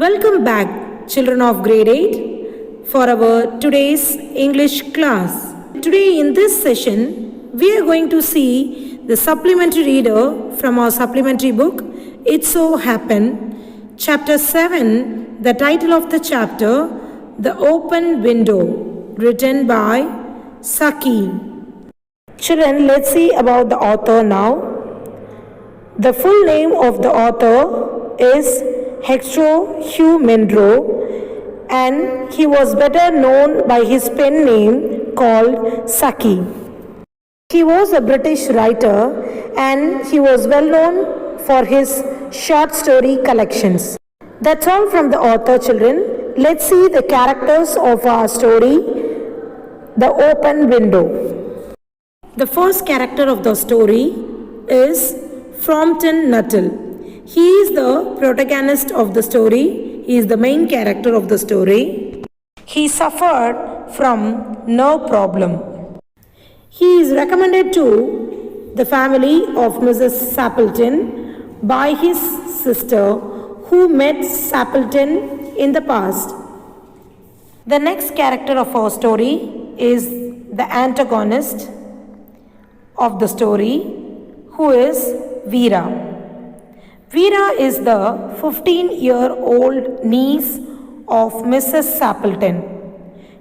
Welcome back, children of grade 8, for our today's English class. Today in this session, we are going to see the supplementary reader from our supplementary book, It So Happened, Chapter 7, the title of the chapter, The Open Window, written by Saki. Children, let's see about the author now. The full name of the author is Hector Hugh Munro, and he was better known by his pen name called Saki. He was a British writer and he was well known for his short story collections. That's all from the author, children. Let's see the characters of our story, The Open Window. The first character of the story is Frompton Nuttall. He is the protagonist of the story. He is the main character of the story. He suffered from nerve problem. He is recommended to the family of Mrs. Sappleton by his sister who met Sappleton in the past. The next character of our story is the antagonist of the story, who is Vera. Vera is the 15-year-old niece of Mrs. Sappleton.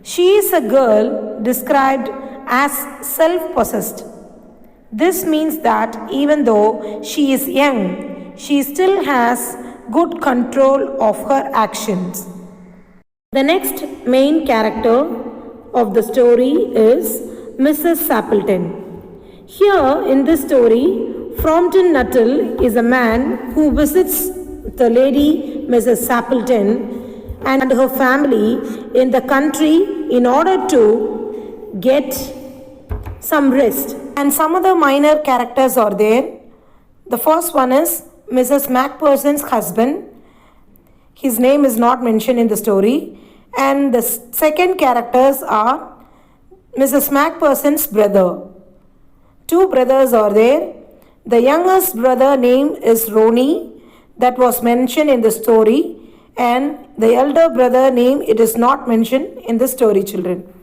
She is a girl described as self-possessed. This means that even though she is young, she still has good control of her actions. The next main character of the story is Mrs. Sappleton. Here in this story, Frompton Nuttall is a man who visits the lady Mrs. Sappleton and her family in the country in order to get some rest. And some other minor characters are there. The first one is Mrs. Macpherson's husband. His name is not mentioned in the story. And the second characters are Mrs. Macpherson's brother. Two brothers are there. The youngest brother name is Ronnie, that was mentioned in the story, and the elder brother name, it is not mentioned in the story, children.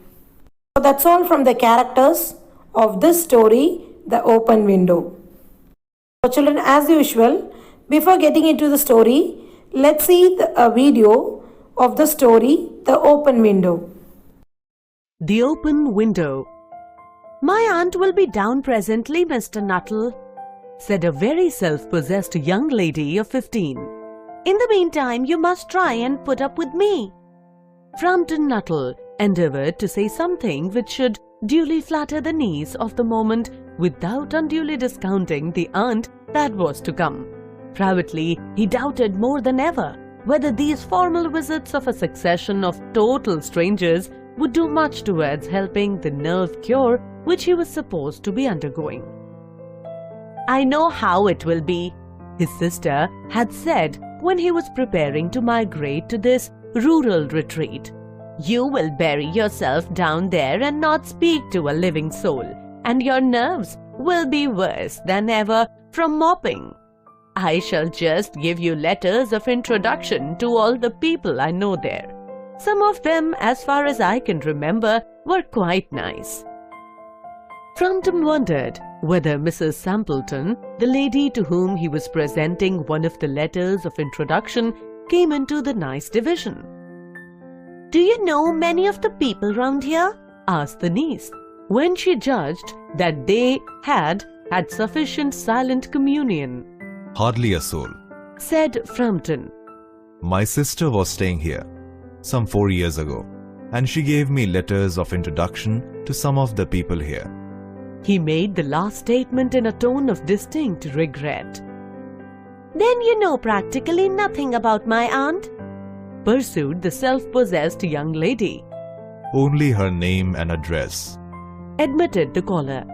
So that's all from the characters of this story, The Open Window. So children, as usual, before getting into the story, let's see a video of the story, The Open Window. The Open Window. "My aunt will be down presently, Mr. Nuttall," said a very self-possessed young lady of 15. "In the meantime, you must try and put up with me." Frompton Nuttall endeavoured to say something which should duly flatter the niece of the moment without unduly discounting the aunt that was to come. Privately, he doubted more than ever whether these formal visits of a succession of total strangers would do much towards helping the nerve cure which he was supposed to be undergoing. "I know how it will be," his sister had said when he was preparing to migrate to this rural retreat. "You will bury yourself down there and not speak to a living soul, and your nerves will be worse than ever from mopping. I shall just give you letters of introduction to all the people I know there. Some of them, as far as I can remember, were quite nice." Frompton wondered whether Mrs. Sappleton, the lady to whom he was presenting one of the letters of introduction, came into the nice division. "Do you know many of the people round here?" asked the niece, when she judged that they had sufficient silent communion. "Hardly a soul," said Frompton. "My sister was staying here some 4 years ago, and she gave me letters of introduction to some of the people here." He made the last statement in a tone of distinct regret. "Then you know practically nothing about my aunt?" pursued the self-possessed young lady. "Only her name and address," admitted the caller.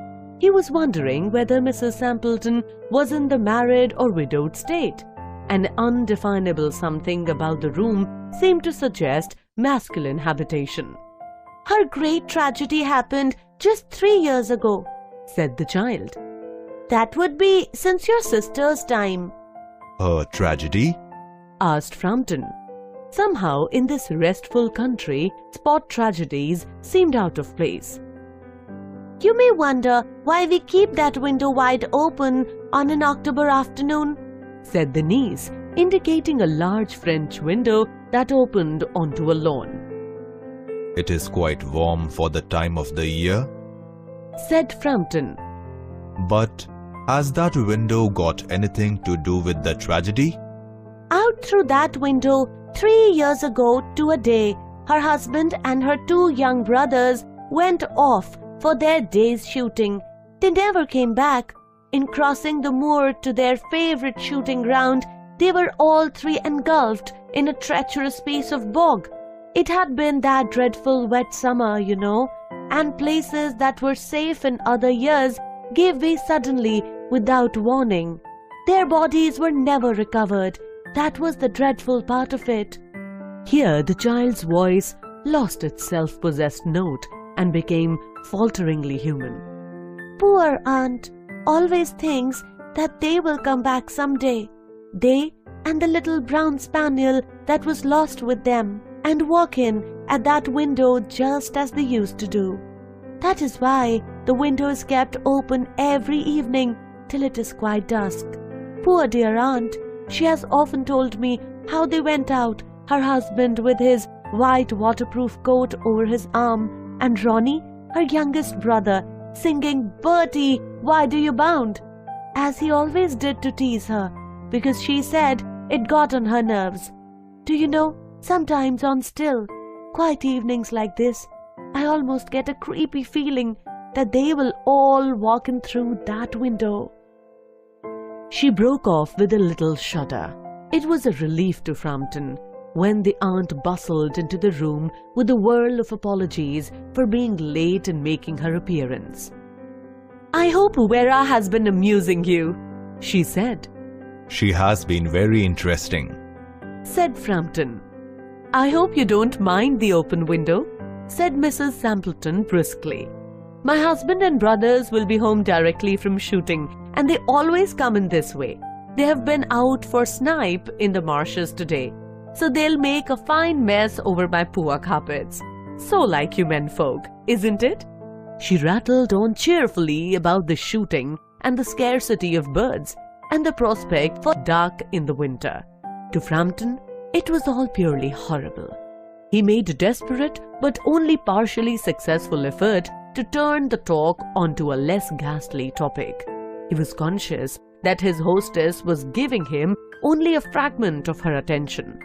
He was wondering whether Mrs. Sappleton was in the married or widowed state. An undefinable something about the room seemed to suggest masculine habitation. "Her great tragedy happened just 3 years ago," said the child. "That would be since your sister's time." "A tragedy?" asked Frompton. Somehow, in this restful country, spot tragedies seemed out of place. "You may wonder why we keep that window wide open on an October afternoon," said the niece, indicating a large French window that opened onto a lawn. It is quite warm for the time of the year, said Frampton. but has that window got anything to do with the tragedy? Out through that window, 3 years ago to a day, her husband and her 2 young brothers went off for their day's shooting. They never came back. In crossing the moor to their favorite shooting ground, they were all 3 engulfed in a treacherous piece of bog. It had been that dreadful wet summer, you know, and places that were safe in other years gave way suddenly without warning. Their bodies were never recovered. That was the dreadful part of it. Here the child's voice lost its self-possessed note and became falteringly human. Poor aunt always thinks that they will come back someday. They and the little brown spaniel that was lost with them, and walk in at that window just as they used to do. That is why the window is kept open every evening till it is quite dusk. Poor dear aunt, she has often told me how they went out, her husband with his white waterproof coat over his arm, and Ronnie, her youngest brother, singing "Bertie, why do you bound?" as he always did to tease her, because she said it got on her nerves. Do you know, sometimes on still, quiet evenings like this, I almost get a creepy feeling that they will all walk in through that window. She broke off with a little shudder. It was a relief to Frampton when the aunt bustled into the room with a whirl of apologies for being late in making her appearance. "I hope Vera has been amusing you," she said. She has been very interesting, said Frampton. "I hope you don't mind the open window," said Mrs. Sampleton briskly. "My husband and brothers will be home directly from shooting, and they always come in this way. They have been out for snipe in the marshes today, so they'll make a fine mess over my poor carpets. So like you men folk, isn't it?" She rattled on cheerfully about the shooting and the scarcity of birds and the prospect for duck in the winter. To Frampton, it was all purely horrible. He made a desperate but only partially successful effort to turn the talk onto a less ghastly topic. He was conscious that his hostess was giving him only a fragment of her attention,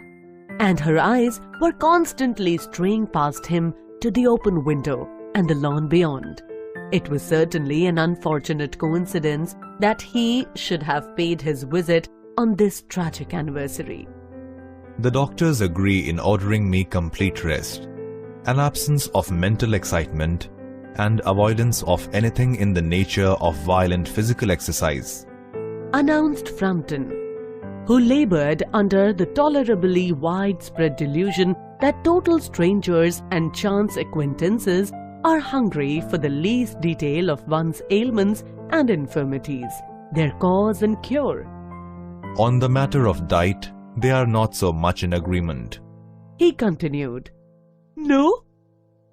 and her eyes were constantly straying past him to the open window and the lawn beyond. It was certainly an unfortunate coincidence that he should have paid his visit on this tragic anniversary. The doctors agree in ordering me complete rest, an absence of mental excitement, and avoidance of anything in the nature of violent physical exercise, announced Frampton, who labored under the tolerably widespread delusion that total strangers and chance acquaintances are hungry for the least detail of one's ailments and infirmities, their cause and cure. On the matter of diet, they are not so much in agreement, he continued. "No?"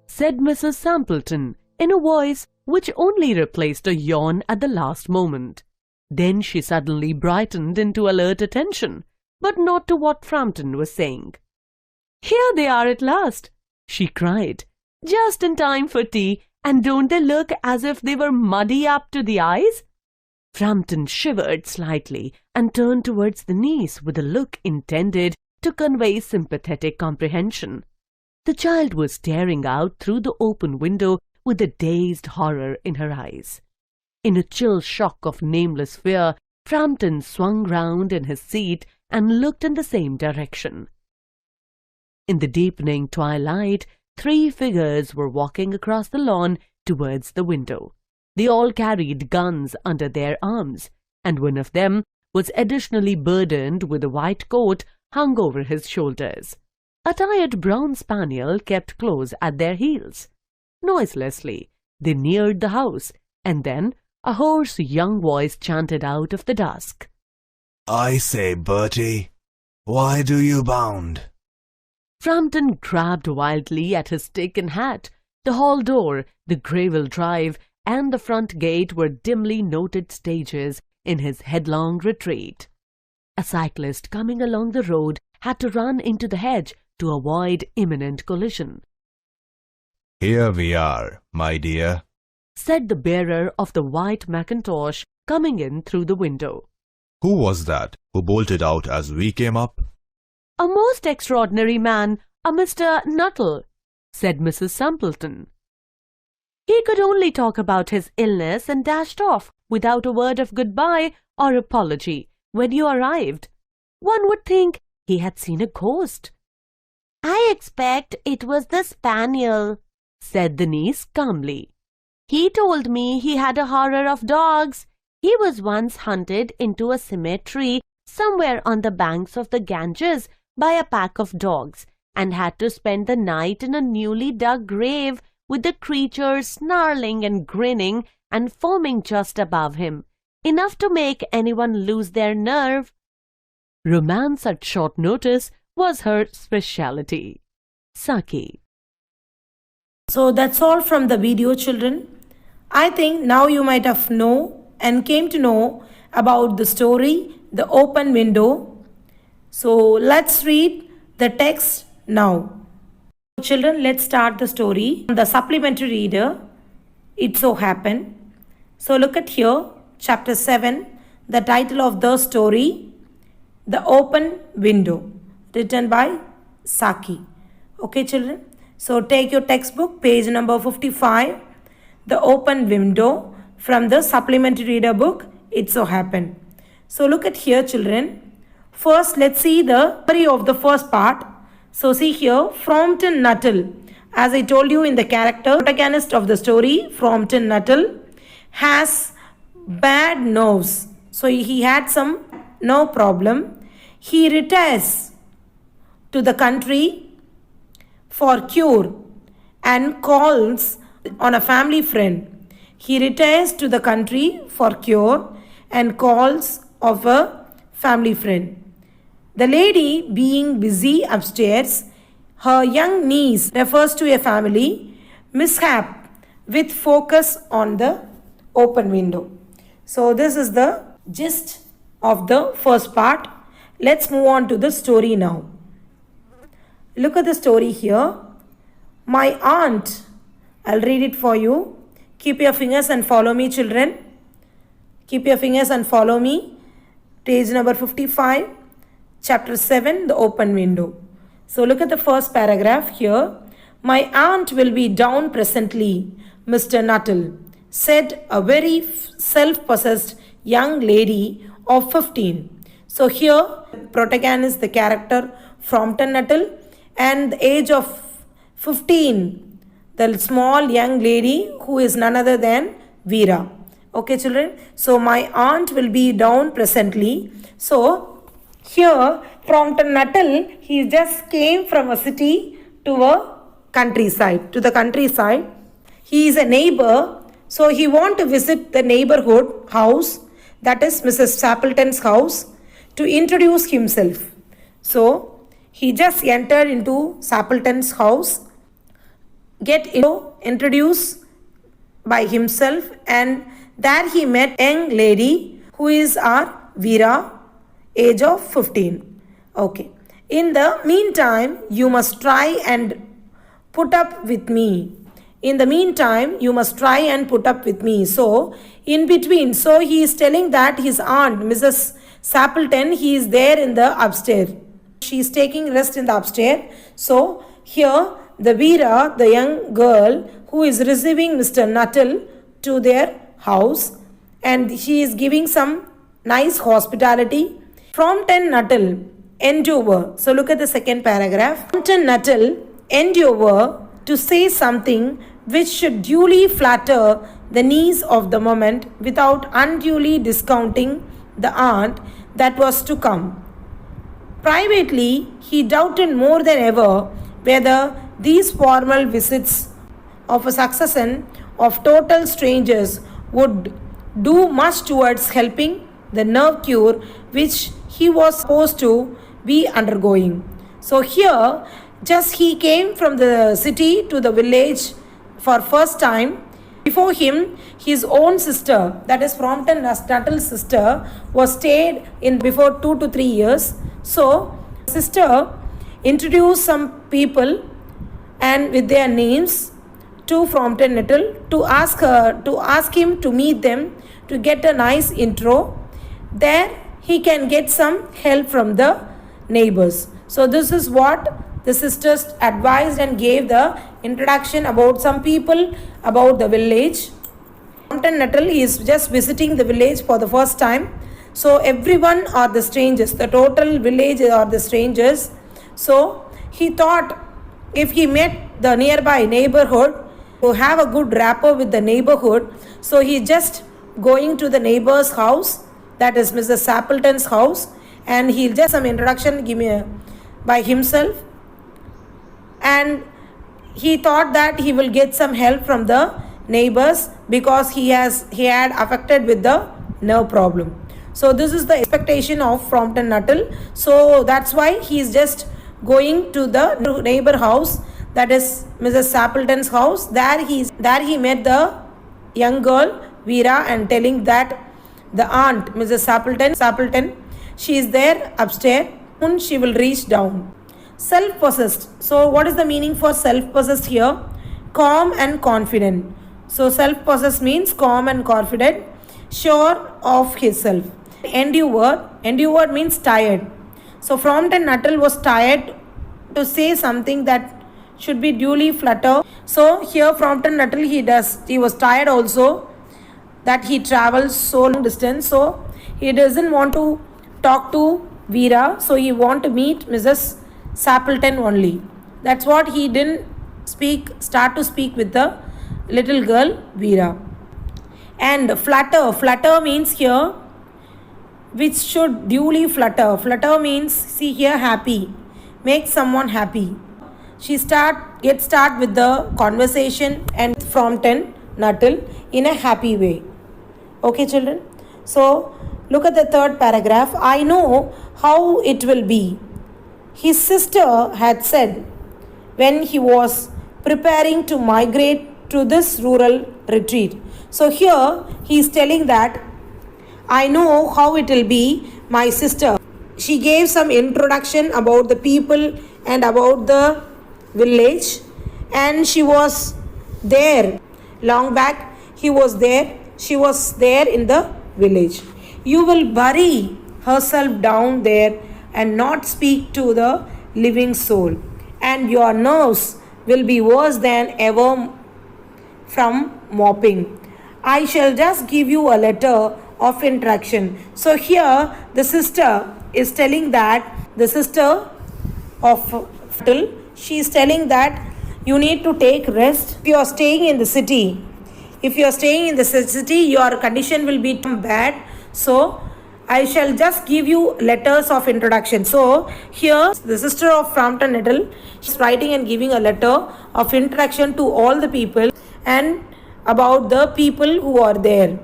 said Mrs. Sampleton in a voice which only replaced a yawn at the last moment. Then she suddenly brightened into alert attention, but not to what Frampton was saying. "Here they are at last," she cried, "just in time for tea, and don't they look as if they were muddy up to the eyes?" Frampton shivered slightly and turned towards the niece with a look intended to convey sympathetic comprehension. The child was staring out through the open window with a dazed horror in her eyes. In a chill shock of nameless fear, Frampton swung round in his seat and looked in the same direction. In the deepening twilight, 3 figures were walking across the lawn towards the window. They all carried guns under their arms, and one of them was additionally burdened with a white coat hung over his shoulders. A tired brown spaniel kept close at their heels. Noiselessly, they neared the house, and then a hoarse young voice chanted out of the dusk, "I say, Bertie, why do you bound?" Frampton grabbed wildly at his stick and hat. The hall door, the gravel drive, and the front gate were dimly noted stages in his headlong retreat. A cyclist coming along the road had to run into the hedge to avoid imminent collision. Here we are, my dear, Said the bearer of the white mackintosh coming in through the window. Who was that who bolted out as we came up? A most extraordinary man, a Mr. Nuttall, said Mrs. Sampleton. He could only talk about his illness and dashed off without a word of goodbye or apology when you arrived. One would think he had seen a ghost. I expect it was the spaniel, said the niece calmly. He told me he had a horror of dogs. He was once hunted into a cemetery somewhere on the banks of the Ganges by a pack of dogs and had to spend the night in a newly dug grave with the creatures snarling and grinning and foaming just above him, enough to make anyone lose their nerve. Romance at short notice was her speciality. Saki. So that's all from the video, children. I think now you might have know and came to know about the story, The Open Window. So let's read the text now. Children, let's start the story. The supplementary reader, It So Happened. So look at here, chapter 7, the title of the story, The Open Window, written by Saki. Okay, children. So take your textbook, page number 55, The Open Window, from the supplementary reader book, It So Happened. So look at here, children. First, let's see the story of the first part. So see here, Frampton Nuttall. As I told you in the character, protagonist of the story, Frampton Nuttall, has bad nerves. So he had some nerve problem. He retires to the country for cure and calls on a family friend. He retires to the country for cure and calls of a family friend. The lady being busy upstairs, her young niece refers to a family mishap with focus on the open window. So this is the gist of the first part. Let's move on to the story now. Look at the story here. My aunt, I'll read it for you. Keep your fingers and follow me, children. Keep your fingers and follow me. Page number 55, chapter 7, The Open Window. So look at the first paragraph here. My aunt will be down presently, Mr. Nuttall, said a very self-possessed young lady of 15. So here, protagonist, the character Frampton Nuttall, and the age of 15, the small young lady who is none other than Veera. Okay, children. So my aunt will be down presently. So here, Frampton Nuttall, he just came from a city to a countryside, to the countryside. He is a neighbor, so he want to visit the neighborhood house, that is Mrs. Stapleton's house, to introduce himself. So he just entered into Stapleton's house, get introduced by himself, and there he met a young lady who is our Veera, age of 15. Okay. In the meantime, you must try and put up with me. In the meantime, you must try and put up with me. So, in between, so he is telling that his aunt, Mrs. Stapleton, he is there in the upstairs. She is taking rest in the upstairs. So, here, the Veera, the young girl who is receiving Mr. Nuttall to their house, and she is giving some nice hospitality. Frampton Nuttall endeavor. So look at the second paragraph. Frampton Nuttall endeavor to say something which should duly flatter the niece of the moment without unduly discounting the aunt that was to come. Privately, he doubted more than ever whether these formal visits of a succession of total strangers would do much towards helping the nerve cure which he was supposed to be undergoing. So here Just he came from the city to the village for first time. Before him, his own sister, that is Frompton Nuttall's sister, was stayed in before 2 to 3 years. So, sister introduced some people and with their names to Frompton Nuttall to ask him to meet them to get a nice intro. There he can get some help from the neighbors. So this is what the sisters advised and gave the introduction about some people about the village. Frompton Nuttall is just visiting the village for the first time. So everyone are the strangers. The total village are the strangers. So he thought if he met the nearby neighborhood to have a good rapport with the neighborhood, so he just going to the neighbor's house, that is Mrs. Sappleton's house, and he'll just some introduction by himself, and he thought that he will get some help from the neighbors because he had affected with the nerve problem. So this is the expectation of Frompton Nuttall. So that's why he is just going to the neighbor house, that is Mrs. Sappleton's house. There he met the young girl Vera and telling that the aunt Mrs. Sappleton, she is there upstairs, soon she will reach down. Self-possessed. So what is the meaning for self-possessed here? Calm and confident. So self-possessed means calm and confident, sure of himself. Endured means tired. So Frompton Nuttall was tired to say something that should be duly flutter. So here Frompton Nuttall he was tired also that he travels so long distance. So he doesn't want to talk to Vera. So he want to meet Mrs. Sappleton only. That's what he didn't start to speak with the little girl Vera. And flutter means here which should duly flutter. Flutter means, see here, happy, make someone happy. She get start with the conversation and Frompton Nuttall in a happy way. Okay children, so look at the third paragraph. I know how it will be, his sister had said when he was preparing to migrate to this rural retreat. So here he is telling that I know how it will be, my sister. She gave some introduction about the people and about the village, and she was there long back. She was there in the village. You will bury herself down there and not speak to the living soul, and your nerves will be worse than ever from mopping. I shall just give you a letter of introduction. So here the sister is telling that the sister of Nuttall, she is telling that you need to take rest. If you are staying in the city, your condition will be bad. So I shall just give you letters of introduction. So here the sister of Frompton Nuttall, she is writing and giving a letter of introduction to all the people and about the people who are there.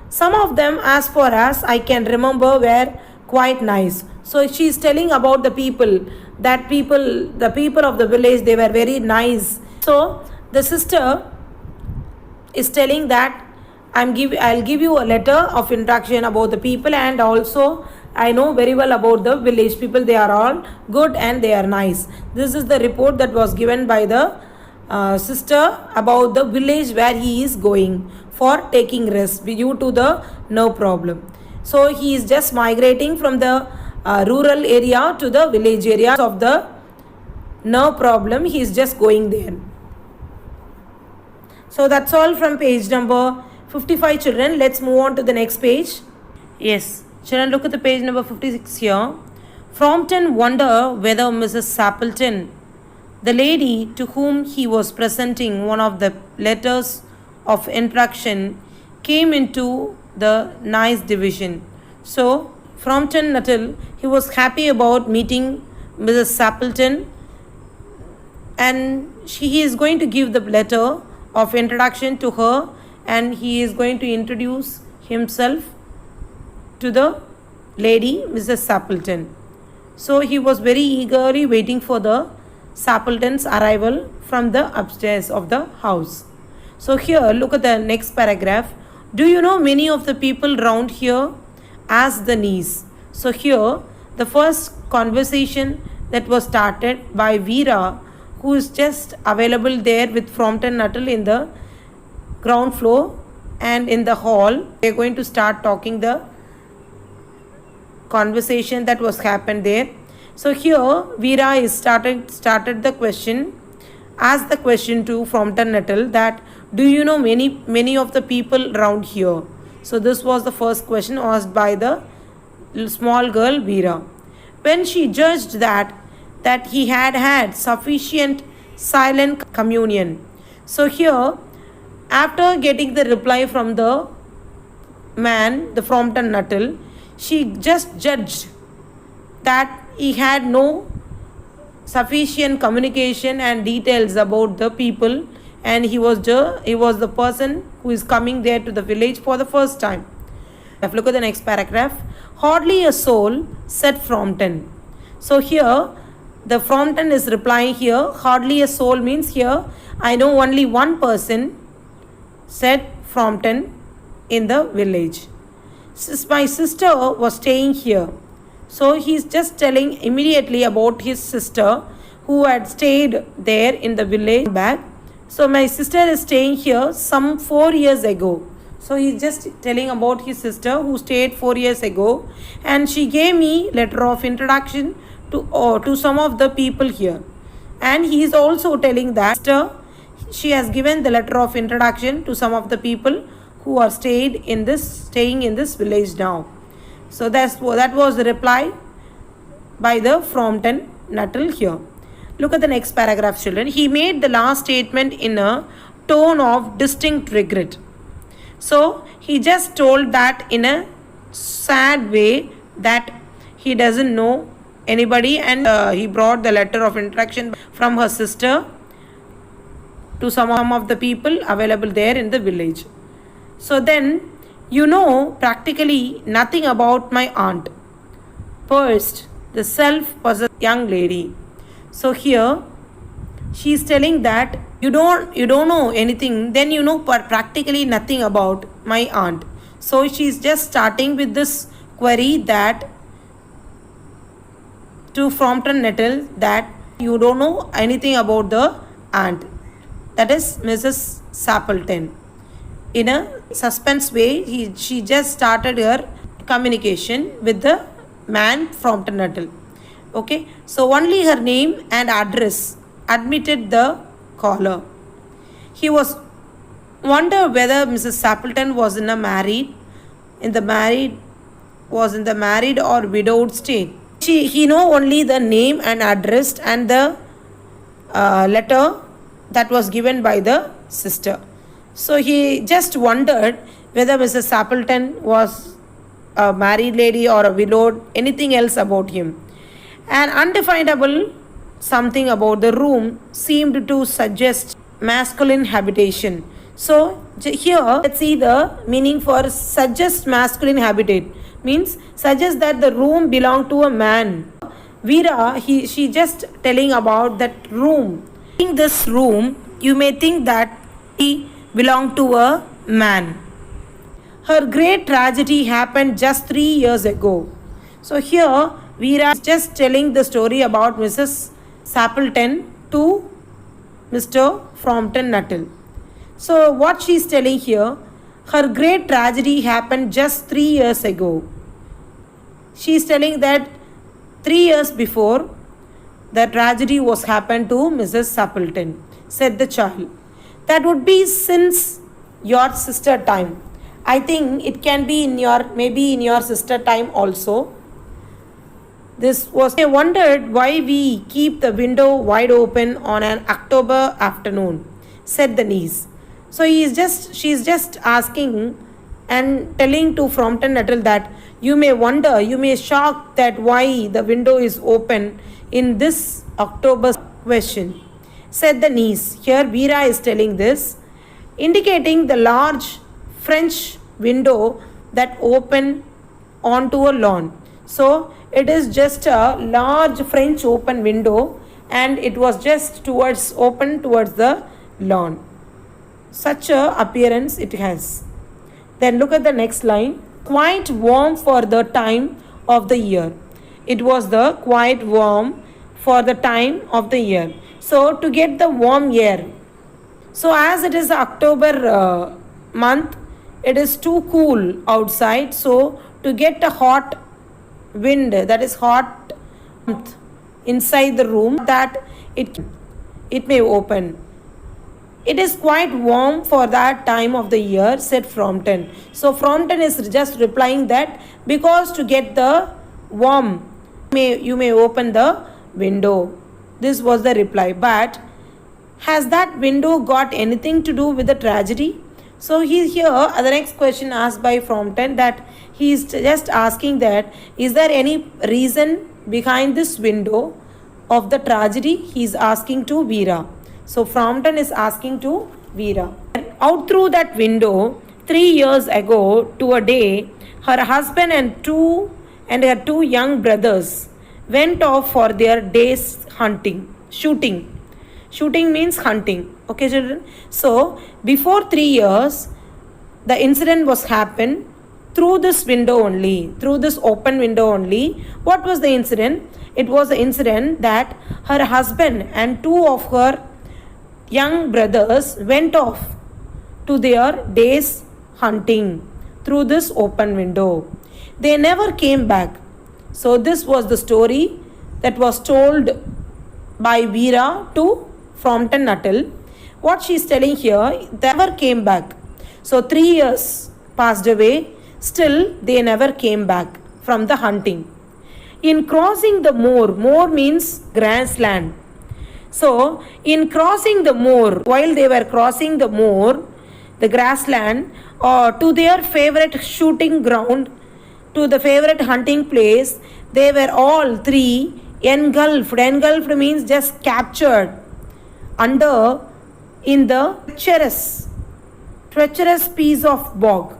Some of them, as far as I can remember, were quite nice. So she is telling about the people of the village, they were very nice. So the sister is telling that I'll give you a letter of introduction about the people, and also I know very well about the village people. They are all good and they are nice. This is the report that was given by the sister about the village where he is going for taking rest due to the nerve problem. So he is just migrating from the rural area to the village area of the nerve problem. He is just going there. So that's all from page number 55, children. Let's move on to the next page. Yes, children, look at the page number 56 here. Frompton wondered whether Mrs. Sappleton, the lady to whom he was presenting one of the letters of introduction, came into the nice division. So Frompton Nuttall, he was happy about meeting Mrs. Sappleton, and he is going to give the letter of introduction to her, and he is going to introduce himself to the lady Mrs. Sappleton. So he was very eagerly waiting for the Sappleton's arrival from the upstairs of the house. So here, look at the next paragraph. Do you know many of the people round here? Asked the niece. So here, the first conversation that was started by Veera, who is just available there with Frompton Nuttall in the ground floor and in the hall. They're going to start talking the conversation that was happened there. So here Veera is started the question, asked the question to Frompton Nuttall that do you know many of the people around here? So this was the first question asked by the small girl Veera. When she judged that he had sufficient silent communion. So here, after getting the reply from the man, the Frompton Nuttall, she just judged that he had no sufficient communication and details about the people, and he was the person who is coming there to the village for the first time. Look at the next paragraph. Hardly a soul, said Frompton. So here, the Frompton is replying here. Hardly a soul means here, I know only one person, said Frompton, in the village. My sister was staying here. So he's just telling immediately about his sister who had stayed there in the village back. So my sister is staying here some 4 years ago. So he's just telling about his sister who stayed 4 years ago, and she gave me letter of introduction to some of the people here. And he is also telling that she has given the letter of introduction to some of the people who are staying in this village now. So that was the reply by the Frompton Nuttall here. Look at the next paragraph, children. He made the last statement in a tone of distinct regret. So he just told that in a sad way that he doesn't know anybody, and he brought the letter of introduction from her sister to some of the people available there in the village. So then, you know practically nothing about my aunt, pursed the self-possessed young lady. So here she is telling that you don't know anything, then you know practically nothing about my aunt. So she is just starting with this query that to Frompton Nuttall that you don't know anything about the aunt, that is Mrs. Sappleton. In a suspense way, she just started her communication with the man Frompton Nuttall. Okay, so only her name and address admitted the caller. He was wonder whether Mrs. Sappleton was in the married or widowed state. He know only the name and address and the letter that was given by the sister. So he just wondered whether Mrs. Sappleton was a married lady or a widowed, anything else about him. An undefinable something about the room seemed to suggest masculine habitation. So here, let's see the meaning for suggest masculine habitat. Means suggest that the room belonged to a man. Veera, she just telling about that room. In this room, you may think that he belonged to a man. Her great tragedy happened just 3 years ago. So here, Veera is just telling the story about Mrs. Sappleton to Mr. Frompton Nuttall. So what she is telling here, her great tragedy happened just 3 years ago. She is telling that 3 years before, the tragedy was happened to Mrs. Sappleton, said the child. That would be since your sister time. I think it can be maybe in your sister time also. I wondered why we keep the window wide open on an October afternoon, said the niece. So she is just asking and telling to Frompton Nuttall that you may wonder, you may shock that why the window is open in this October question, said the niece. Here Veera is telling this, indicating the large French window that open onto a lawn. So it is just a large French open window, and it was just open towards the lawn. Such a appearance it has. Then look at the next line. Quite warm for the time of the year. It was the quite warm for the time of the year. So to get the warm air. So as it is October month, it is too cool outside. So to get a hot wind, that is hot inside the room, that it may open. It is quite warm for that time of the year, said Frompton. So Frompton is just replying that because to get the warm, you may open the window. This was the reply. But has that window got anything to do with the tragedy? So he's here, the next question asked by Frompton, that he is just asking that, is there any reason behind this window of the tragedy? He is asking to Veera. So Frompton is asking to Veera. Out through that window, 3 years ago to a day, her husband and her two young brothers went off for their day's shooting. Shooting means hunting. Okay, children? So, before 3 years, the incident was happened through this window only, through this open window only. What was the incident? It was the incident that her husband and two of her young brothers went off to their day's hunting through this open window. They never came back. So this was the story that was told by Veera to Frompton Nuttall. What she is telling here, they never came back. So 3 years passed away, still they never came back from the hunting. In crossing the moor means grassland. So in crossing the moor, while they were crossing the moor, the grassland, or to their favorite shooting ground, to the favorite hunting place, they were all three engulfed. Engulfed means just captured in the treacherous piece of bog.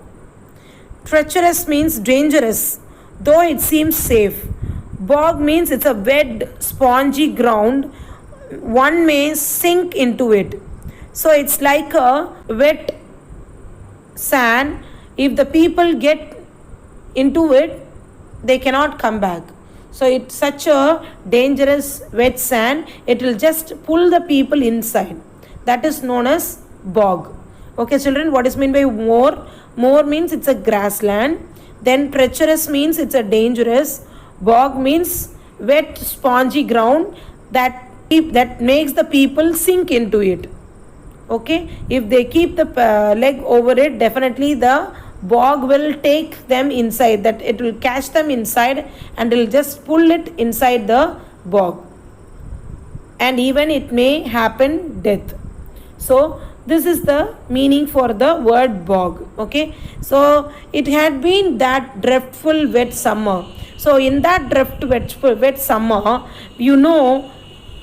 Treacherous means dangerous, though it seems safe. Bog means it's a wet, spongy ground. One may sink into it. So it's like a wet sand. If the people get into it, they cannot come back. So it's such a dangerous wet sand. It will just pull the people inside. That is known as bog. Okay, children, what is meant by moor? Moor means it's a grassland. Then treacherous means it's a dangerous. Bog means wet, spongy ground that makes the people sink into it. Okay, if they keep the leg over it, definitely the bog will take them inside, that it will catch them inside and it will just pull it inside the bog, and even it may happen death. So this is the meaning for the word bog. Okay, so it had been that dreadful wet summer. So in that wet summer,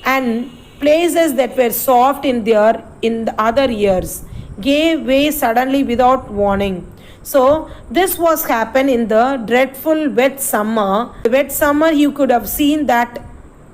and places that were soft in the other years gave way suddenly without warning. So this was happened in the dreadful wet summer. The wet summer, you could have seen that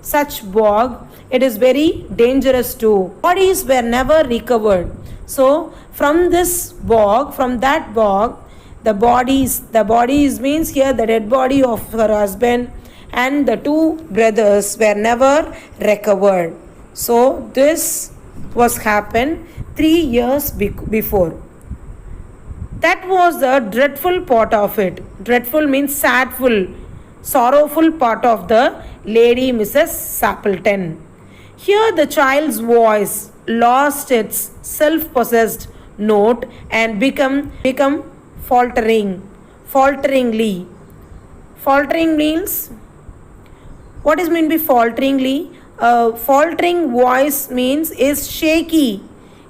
such bog, it is very dangerous too. Bodies were never recovered. So from this bog, from that bog, the bodies means here the dead body of her husband and the two brothers were never recovered. So this was happened 3 years before. That was the dreadful part of it. Dreadful means sadful, sorrowful part of the lady Mrs. Sappleton. Here the child's voice lost its self-possessed note and become falteringly. Faltering means, what is meant by falteringly? Faltering voice means is shaky,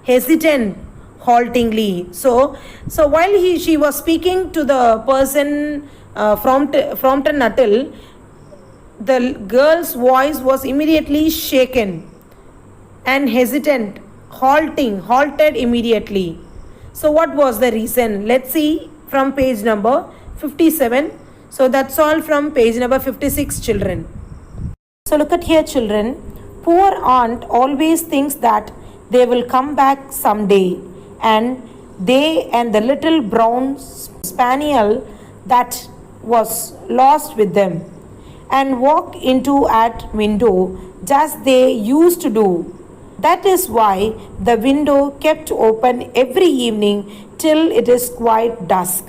hesitant, haltingly. So while she was speaking to the person Frompton Nuttall, the girl's voice was immediately shaken and hesitant, halted immediately. So what was the reason? Let's see from page number 57. So that's all from page number 56, children. So look at here, children. Poor aunt always thinks that they will come back someday, and they and the little brown spaniel that was lost with them, and walk into at window just they used to do. That is why the window kept open every evening till it is quite dusk.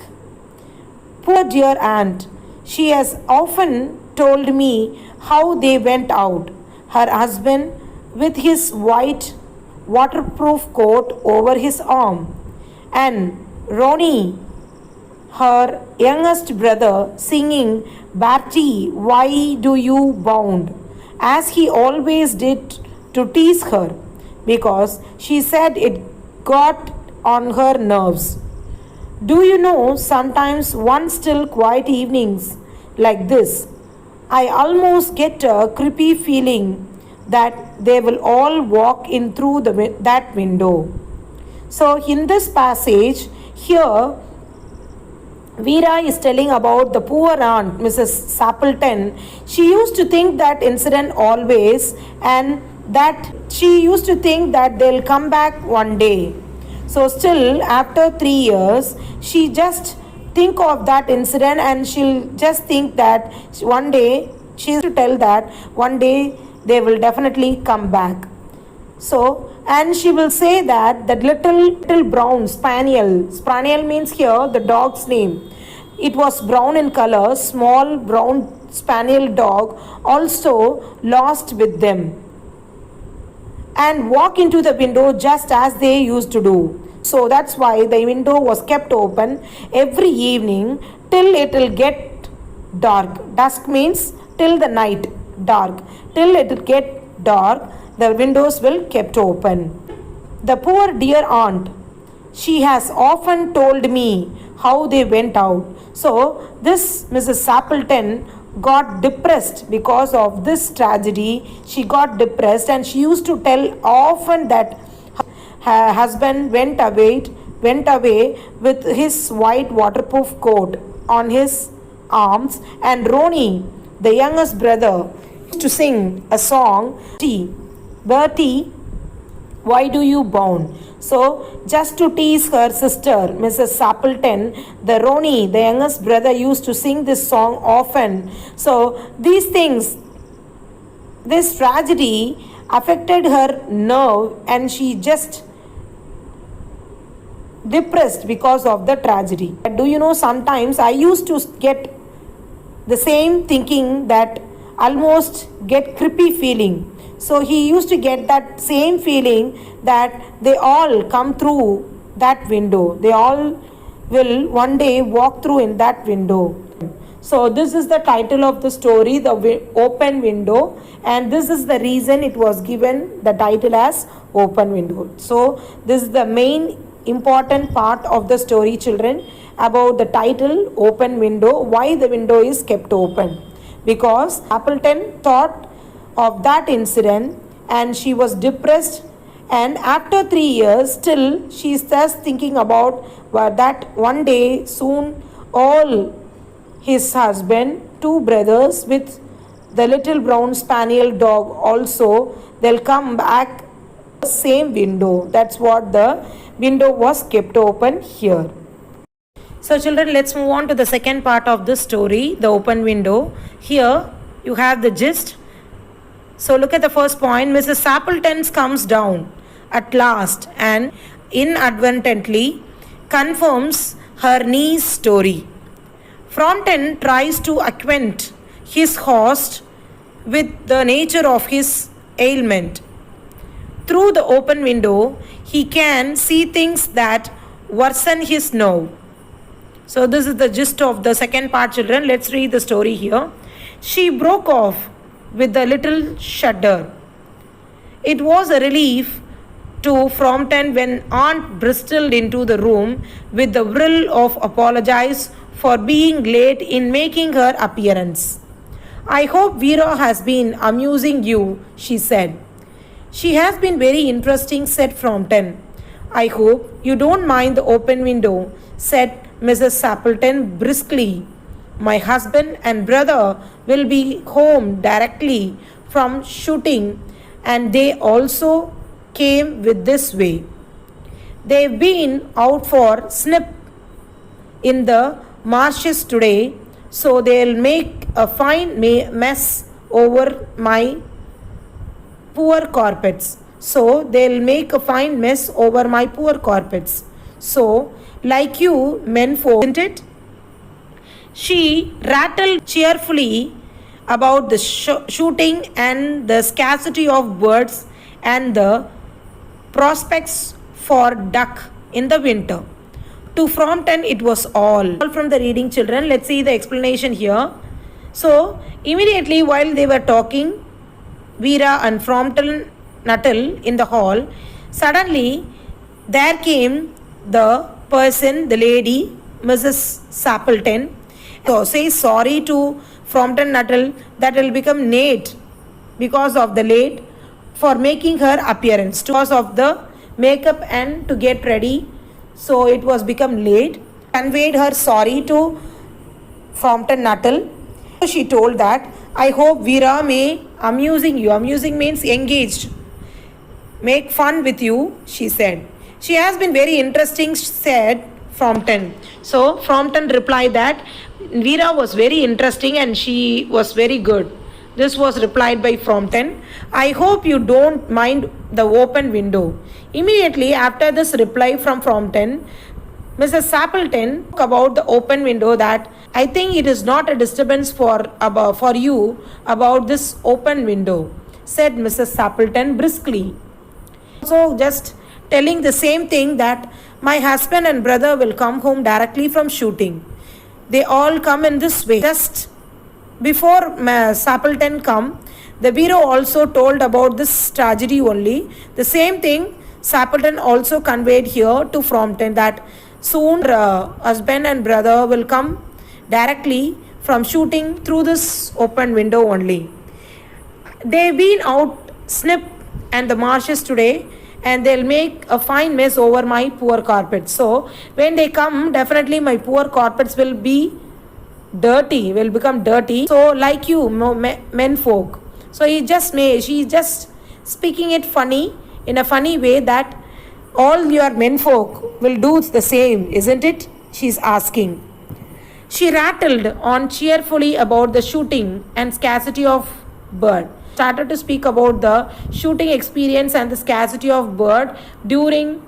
Poor dear aunt, she has often told me how they went out, her husband with his white waterproof coat over his arm, and Ronnie, her youngest brother, singing, Bertie, why do you bound? As he always did to tease her, because she said it got on her nerves. Do you know, sometimes one still quiet evenings like this, I almost get a creepy feeling that they will all walk in through that window. So, in this passage, here Vera is telling about the poor aunt, Mrs. Sappleton. She used to think that incident always, and that she used to think that they'll come back one day. So still after 3 years, she just think of that incident, and she'll just think that one day, she used to tell that one day they will definitely come back. So, and she will say that that little brown spaniel means here the dog's name. It was brown in color, small brown spaniel dog also lost with them, and walk into the window just as they used to do. So that's why the window was kept open every evening till it will get dark. Dusk means till the night, dark. Till it will get dark, the windows will kept open. The poor dear aunt, she has often told me how they went out. So this Mrs. Sappleton got depressed because of this tragedy. She got depressed, and she used to tell often that her husband went away with his white waterproof coat on his arms, and Ronnie, the youngest brother, used to sing a song, Bertie, why do you bound? So, just to tease her sister, Mrs. Sappleton, the Ronnie, the youngest brother, used to sing this song often. So, these things, this tragedy affected her nerve, and she just depressed because of the tragedy. Do you know, sometimes I used to get the same thinking, that almost get creepy feeling. So he used to get that same feeling that they all come through that window. They all will one day walk through in that window. So this is the title of the story, The Open Window, and this is the reason it was given the title as Open Window. So this is the main important part of the story, children, about the title Open Window. Why the window is kept open? Because Appleton thought of that incident, and she was depressed, and after 3 years still she is just thinking about that one day soon all his husband, 2 brothers with the little brown spaniel dog also, they'll come back the same window. That's what the window was kept open here. So children, let's move on to the second part of the story, the open window. Here you have the gist. So look at the first point. Mrs. Sappleton comes down at last and inadvertently confirms her niece's story. Fronten tries to acquaint his host with the nature of his ailment. Through the open window, he can see things that worsen his nerve. So this is the gist of the second part, children. Let's read the story here. She broke off with a little shudder. It was a relief to Fronten when Aunt bristled into the room with the will of apologize for being late in making her appearance. I hope Vera has been amusing you, she said. She has been very interesting, said Fronten. I hope you don't mind the open window, said Mrs. Sappleton briskly. My husband and brother will be home directly from shooting, and they also came with this way. They've been out for snip in the marshes today, so they'll make a fine mess over my poor carpets. So they'll make a fine mess over my poor carpets. So, like you, menfolk, isn't it? She rattled cheerfully about the shooting and the scarcity of birds and the prospects for duck in the winter. To Frompton, it was all from the reading, children. Let's see the explanation here. So, immediately while they were talking, Vera and Frompton Nuttall in the hall, suddenly there came the person, the lady, Mrs. Sappleton. So say sorry to Frompton Nuttall that will become late because of the late for making her appearance, because of the makeup and to get ready. So it was become late. Conveyed her sorry to Frompton Nuttall. She told that, I hope Vera may amusing you. Amusing means engaged. Make fun with you, she said. She has been very interesting, said Frompton. So Frompton replied that Vera was very interesting and she was very good. This was replied by Frompton. I hope you don't mind the open window. Immediately after this reply from Frompton, Mrs. Sappleton spoke about the open window that I think it is not a disturbance for you about this open window, said Mrs. Sappleton briskly. So just telling the same thing that my husband and brother will come home directly from shooting. They all come in this way. Just before Sappleton come, the bureau also told about this tragedy only. The same thing Sappleton also conveyed here to Frompton that soon husband and brother will come directly from shooting through this open window only. They've been out snip and the marshes today and they'll make a fine mess over my poor carpets. So when they come, definitely my poor carpets will be dirty, will become dirty. So like you, menfolk. So she's just speaking it funny, in a funny way that all your menfolk will do the same, isn't it? She's asking. She rattled on cheerfully about the shooting and scarcity of bird. Started to speak about the shooting experience and the scarcity of bird during,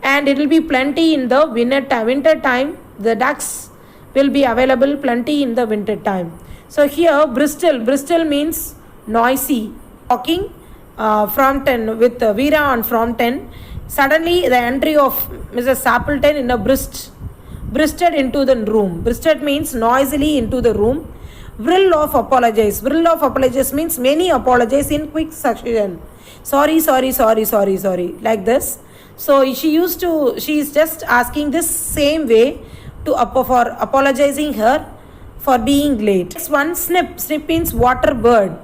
and it will be plenty in the winter time. The ducks will be available plenty in the winter time. So here Bristol means noisy. Talking Frompton with Vera and Frompton. Suddenly the entry of Mrs. Sappleton in a bristed into the room. Bristed means noisily into the room. Vrill of apologize. Vrill of apologize means many apologies in quick succession. Sorry. Like this. So she is just asking this same way for apologizing her for being late. Next one, snip. Snip means water bird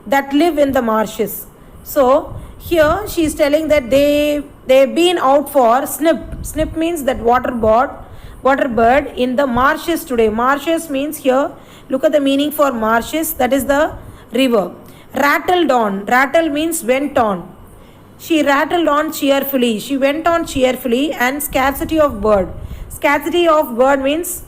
that live in the marshes. So here she is telling that they've been out for snip. Snip means that water bird in the marshes today. Marshes means here, look at the meaning for marshes, that is the river. Rattled on. Rattle means went on. She rattled on cheerfully. She went on cheerfully. And scarcity of bird. Scarcity of bird means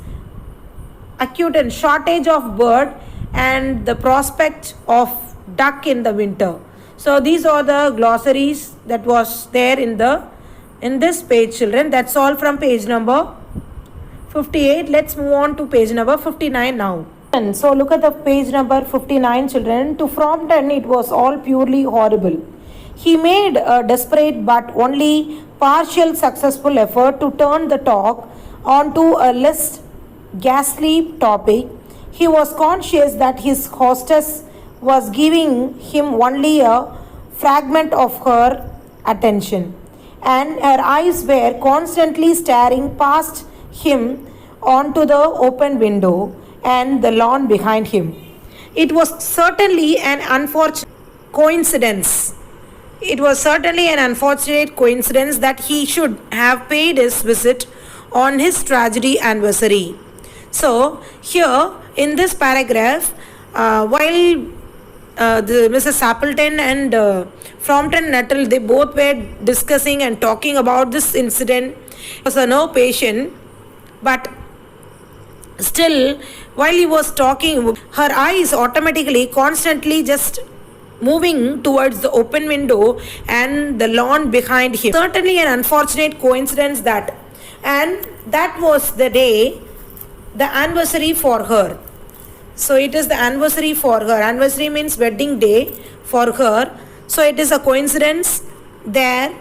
acute and shortage of bird and the prospect of duck in the winter. So these are the glossaries that was there in this page, children. That's all from page number 58. Let's move on to page number 59 now. And so look at the page number 59, children. To Frompton, it was all purely horrible. He made a desperate but only partial successful effort to turn the talk onto a less ghastly topic. He was conscious that his hostess was giving him only a fragment of her attention, and her eyes were constantly staring past him onto the open window and the lawn behind him. It was certainly an unfortunate coincidence. That he should have paid his visit on his tragedy anniversary. So here in this paragraph, while the Mrs. Appleton and Frompton Nuttall, they both were discussing and talking about this incident. He was a nerve patient, but still, while he was talking, her eyes automatically, constantly just moving towards the open window and the lawn behind him. Certainly an unfortunate coincidence that, and that was the day, the anniversary for her. So it is the anniversary for her. Anniversary means wedding day for her. So it is a coincidence there.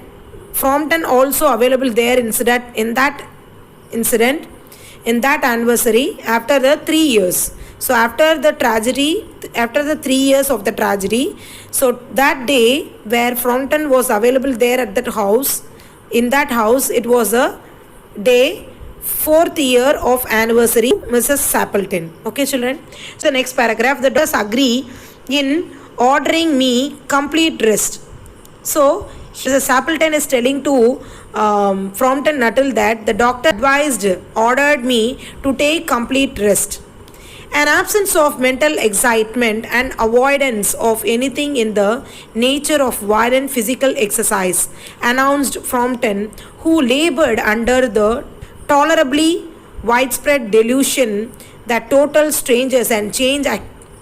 Frompton also available there in that incident, in that anniversary after the 3 years. So after the tragedy, after the 3 years of the tragedy, so that day where Frompton was available there at that house, in that house, it was a day 4th year of anniversary Mrs. Appleton. Okay, children. So next paragraph, the doctors agree in ordering me complete rest. So Mrs. Appleton is telling to Frompton Nuttall that the doctor ordered me to take complete rest. An absence of mental excitement and avoidance of anything in the nature of violent physical exercise, announced Frompton, who labored under the tolerably widespread delusion that total strangers and change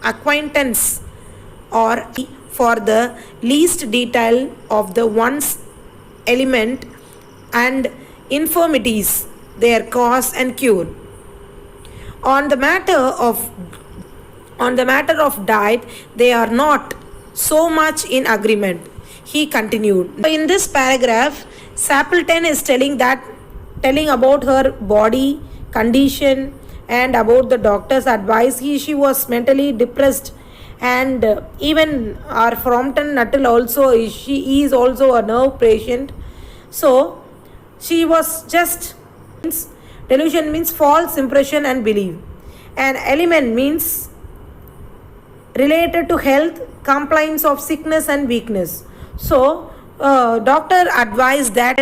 acquaintance or for the least detail of the one's element and infirmities, their cause and cure. On the matter of diet, they are not so much in agreement, he continued. In this paragraph, Appleton is telling about her body condition and about the doctor's advice. She was mentally depressed, and even our Frompton Nuttall also, she is also a nerve patient. So she was just, delusion means false impression and belief, and element means related to health, complaints of sickness and weakness. So doctor advised that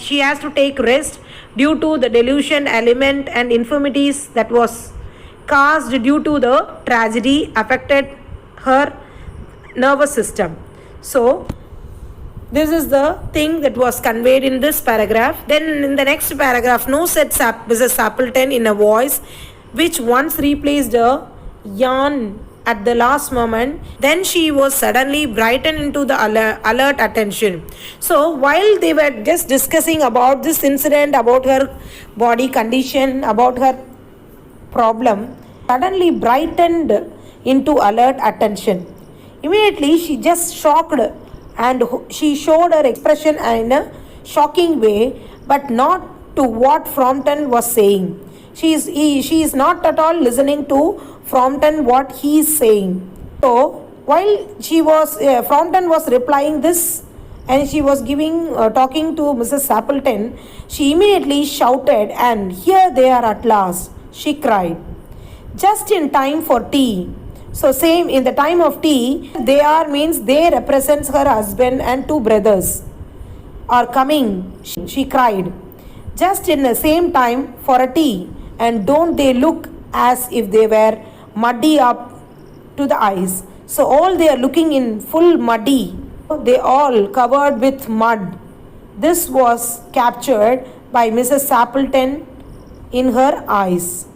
she has to take rest due to the delusion element and infirmities that was caused due to the tragedy affected her nervous system. So this is the thing that was conveyed in this paragraph. Then in the next paragraph, no, said Mrs. Appleton in a voice which once replaced a yawn at the last moment. Then she was suddenly brightened into the alert attention. So while they were just discussing about this incident, about her body condition, about her problem, suddenly brightened into alert attention. Immediately she just shocked, and she showed her expression in a shocking way, but not to what Frompton was saying. She is not at all listening to Frompton what he is saying. So while Frompton was replying this, and she was talking to Mrs. Appleton, she immediately shouted, "And here they are at last," she cried. "Just in time for tea." So same in the time of tea, they are means they represents her husband and 2 brothers are coming, she cried. Just in the same time for a tea, and don't they look as if they were muddy up to the eyes? So all they are looking in full muddy, they all covered with mud. This was captured by Mrs. Appleton in her eyes.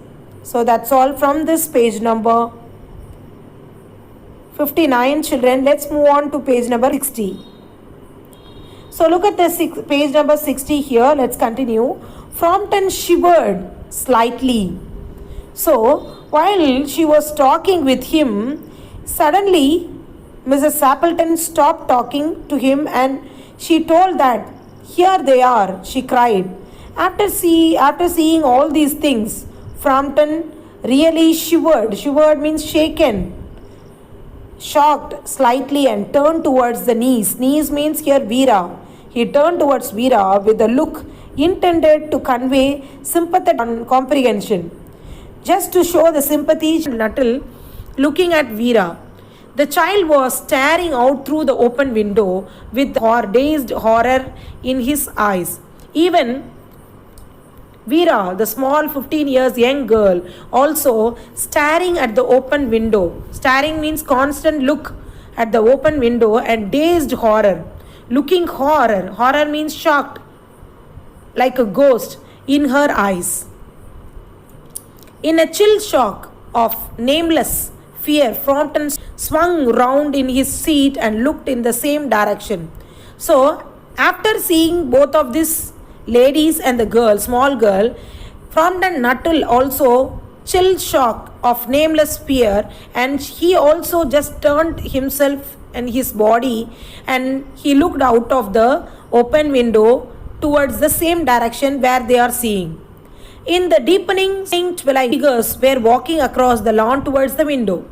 So that's all from this page number 59, children. Let's move on to page number 60. So look at the page number 60 here. Let's continue. Frompton shivered slightly. So while she was talking with him, suddenly Mrs. Appleton stopped talking to him, and she told that, "Here they are," she cried. After seeing all these things, Frompton really shivered. Shivered means shaken, shocked slightly, and turned towards the niece. Niece means here Vera. He turned towards Vera with a look intended to convey sympathy and comprehension. Just to show the sympathy, Nuttall looking at Vera. The child was staring out through the open window with dazed horror in his eyes. Even Vera, the small 15 years young girl, also staring at the open window. Staring means constant look at the open window and dazed horror, looking horror. Horror means shocked, like a ghost, in her eyes. In a chill shock of nameless fear, Frompton swung round in his seat and looked in the same direction. So, after seeing both of these ladies and the girl, small girl, Frompton Nuttall also chill shock of nameless fear, and he also just turned himself and his body and he looked out of the open window towards the same direction where they are seeing. In the deepening twilight, figures were walking across the lawn towards the window.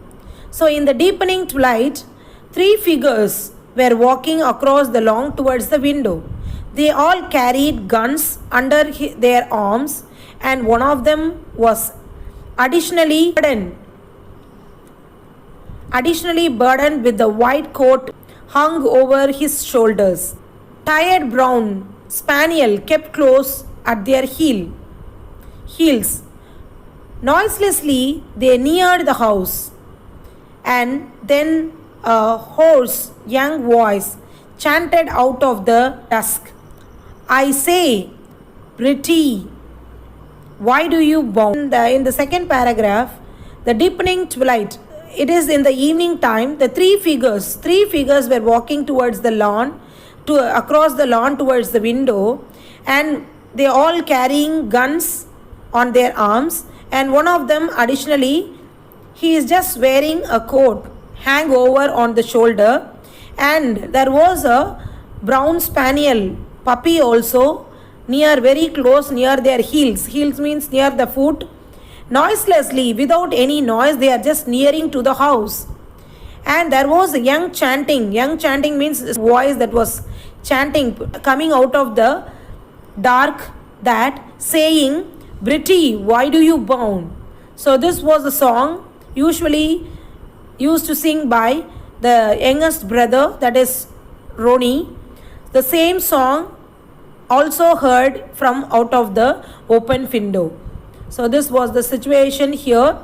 So, in the deepening twilight, 3 figures were walking across the lawn towards the window. They all carried guns under their arms, and one of them was additionally burdened with the white coat hung over his shoulders. Tired brown spaniel kept close at their heels. Noiselessly they neared the house, and then a hoarse young voice chanted out of the dusk, "I say, Britty, why do you bound?" In the second paragraph, the deepening twilight, it is in the evening time, the three figures were walking towards the lawn, across the lawn towards the window, and they all carrying guns on their arms, and one of them additionally, he is just wearing a coat hang over on the shoulder, and there was a brown spaniel puppy also very close near their heels. Heels means near the foot. Noiselessly, without any noise, they are just nearing to the house. And there was a young chanting. Young chanting means a voice that was chanting, coming out of the dark, that saying, "Britty, why do you bound?" So this was a song usually used to sing by the youngest brother, that is Ronnie. The same song also heard from out of the open window. So this was the situation here.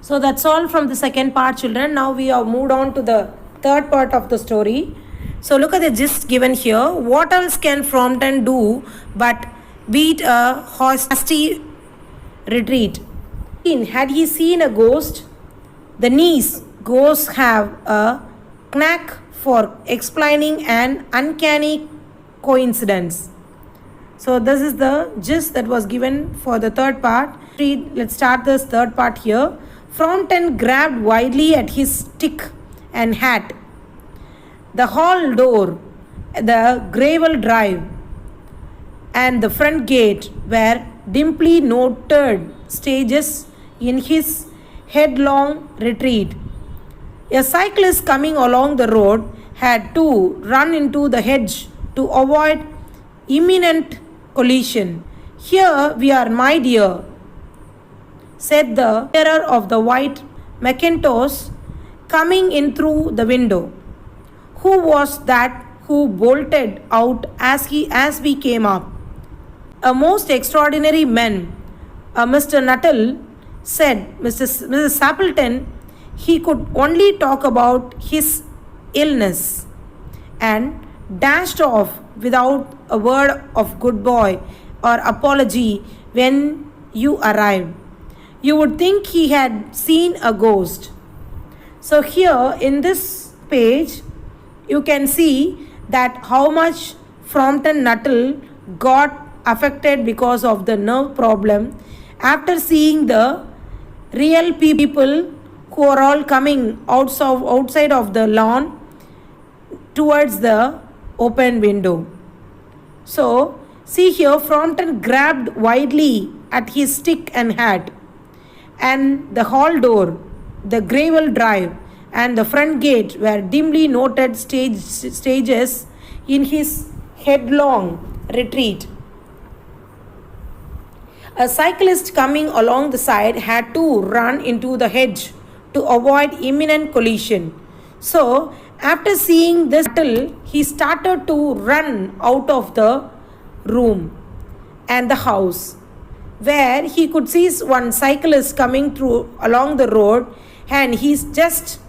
So that's all from the second part, children. Now we have moved on to the third part of the story. So look at the gist given here. What else can Frompton do but beat a hasty retreat? Had he seen a ghost? The niece ghosts have a knack for explaining an uncanny coincidence. So this is the gist that was given for the third part. Let's start this third part here. Frompton grabbed wildly at his stick and hat. The hall door, the gravel drive, and the front gate were dimly noted stages in his headlong retreat. A cyclist coming along the road had to run into the hedge to avoid imminent collision. "Here we are, my dear," said the wearer of the white mackintosh, coming in through the window. "Who was that who bolted out as we came up?" "A most extraordinary man, Mr. Nuttall," said Mrs. Sappleton. "He could only talk about his illness," and dashed off without a word of goodbye or apology when you arrived. You would think he had seen a ghost. So here in this page, you can see that how much Frompton Nuttall got affected because of the nerve problem after seeing the real people who are all coming outside of the lawn towards the open window. So see here, Frompton grabbed wildly at his stick and hat, and the hall door, the gravel drive, and the front gate were dimly noted stages in his headlong retreat. A cyclist coming along the side had to run into the hedge to avoid imminent collision. So, after seeing this, he started to run out of the room and the house, where he could see one cyclist coming through along the road, and he's just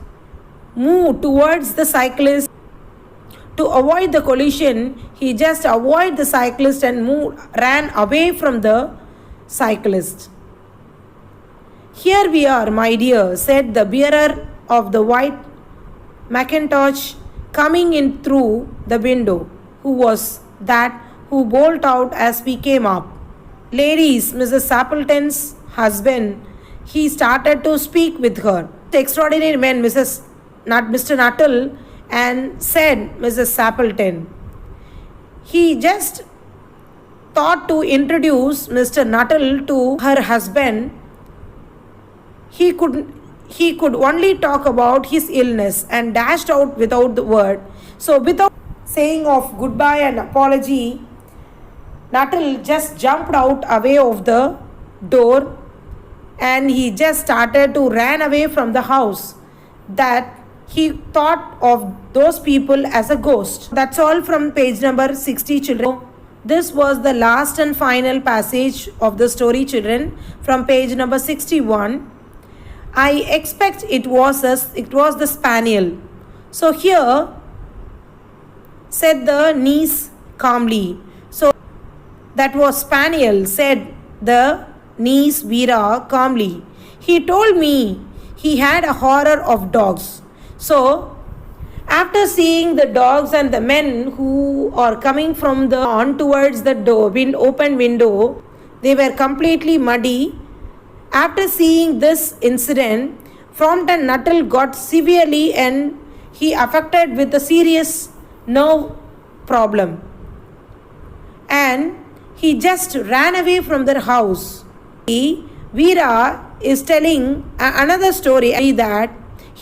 move towards the cyclist. To avoid the collision, he just avoided the cyclist and ran away from the cyclist. Here we are, my dear, said the bearer of the white mackintosh coming in through the window. Who was that who bolted out as we came up? Ladies, Mrs. Sappleton's husband. He started to speak with her. The extraordinary man, Mr. Nuttall, and said Mrs. Sappleton. He just thought to introduce Mr. Nuttall to her husband. He could only talk about his illness and dashed out without the word. So without saying of goodbye and apology, Nuttall just jumped out away of the door and he just started to run away from the house. That he thought of those people as a ghost. That's all from page number 60, children. This was the last and final passage of the story, children, from page number 61. I expect it was the spaniel. So here, said the niece calmly. So that was spaniel, said the niece Veera calmly. He told me he had a horror of dogs. So, after seeing the dogs and the men who are coming from the on towards the open window, they were completely muddy. After seeing this incident, Frompton Nuttall got severely and he affected with a serious nerve problem. And he just ran away from their house. Veera is telling another story that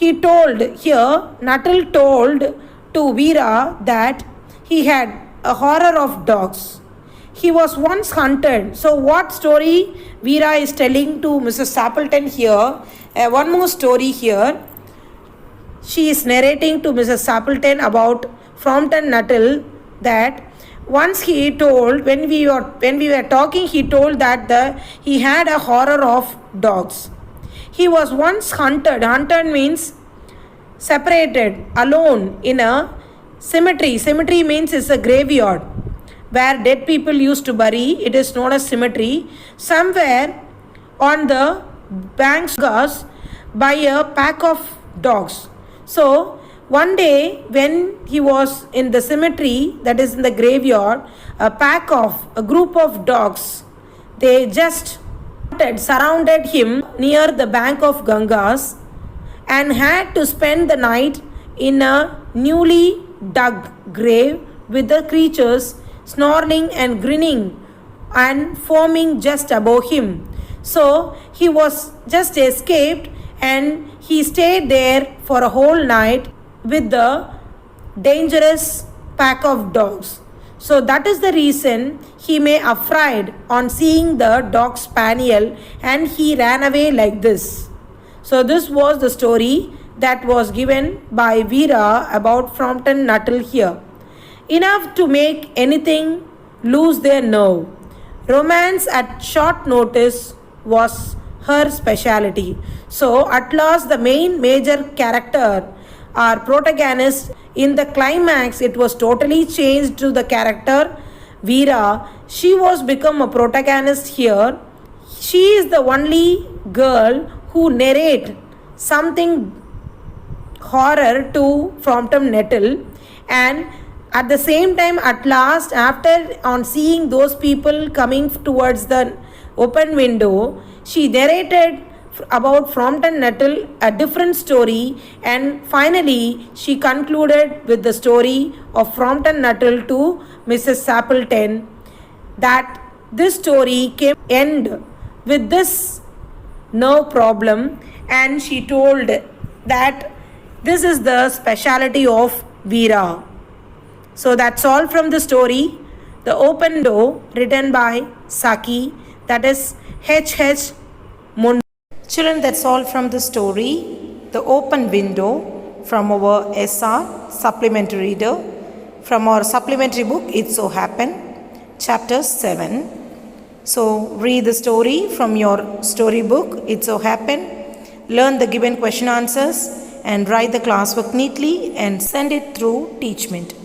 Nuttall told to Veera that he had a horror of dogs. He was once hunted. So what story Veera is telling to Mrs. Sappleton here? One more story here. She is narrating to Mrs. Sappleton about Frompton Nuttall that once he told, when we were talking, he told that he had a horror of dogs. He was once hunted. Hunted means separated, alone in a cemetery. Cemetery means it's a graveyard where dead people used to bury. It is known as cemetery. Somewhere on the banks by a pack of dogs. So one day when he was in the cemetery, that is in the graveyard, a group of dogs, they just surrounded him near the bank of Gangas and had to spend the night in a newly dug grave with the creatures snarling and grinning and foaming just above him. So he was just escaped and he stayed there for a whole night with the dangerous pack of dogs. So that is the reason he may afraid on seeing the dog spaniel and he ran away like this. So this was the story that was given by Veera about Frompton Nuttall here. Enough to make anything lose their nerve. Romance at short notice was her speciality. So at last the main major character, our protagonist, in the climax it was totally changed to the character Veera. She was become a protagonist here. She is the only girl who narrate something horror to Frompton Nuttall, and at the same time at last after on seeing those people coming towards the open window, she narrated about Frompton Nuttall a different story, and finally she concluded with the story of Frompton Nuttall to Mrs. Sappleton, that this story came end with this nerve problem, and she told that this is the speciality of Veera. So that's all from the story. The Open Door, written by Saki, that is H.H. Munro. Children, that's all from the story, The Open Window, from our SR supplementary reader, from our supplementary book, It So Happened, chapter 7. So read the story from your storybook, It So Happened, learn the given question answers, and write the classwork neatly and send it through Teachment.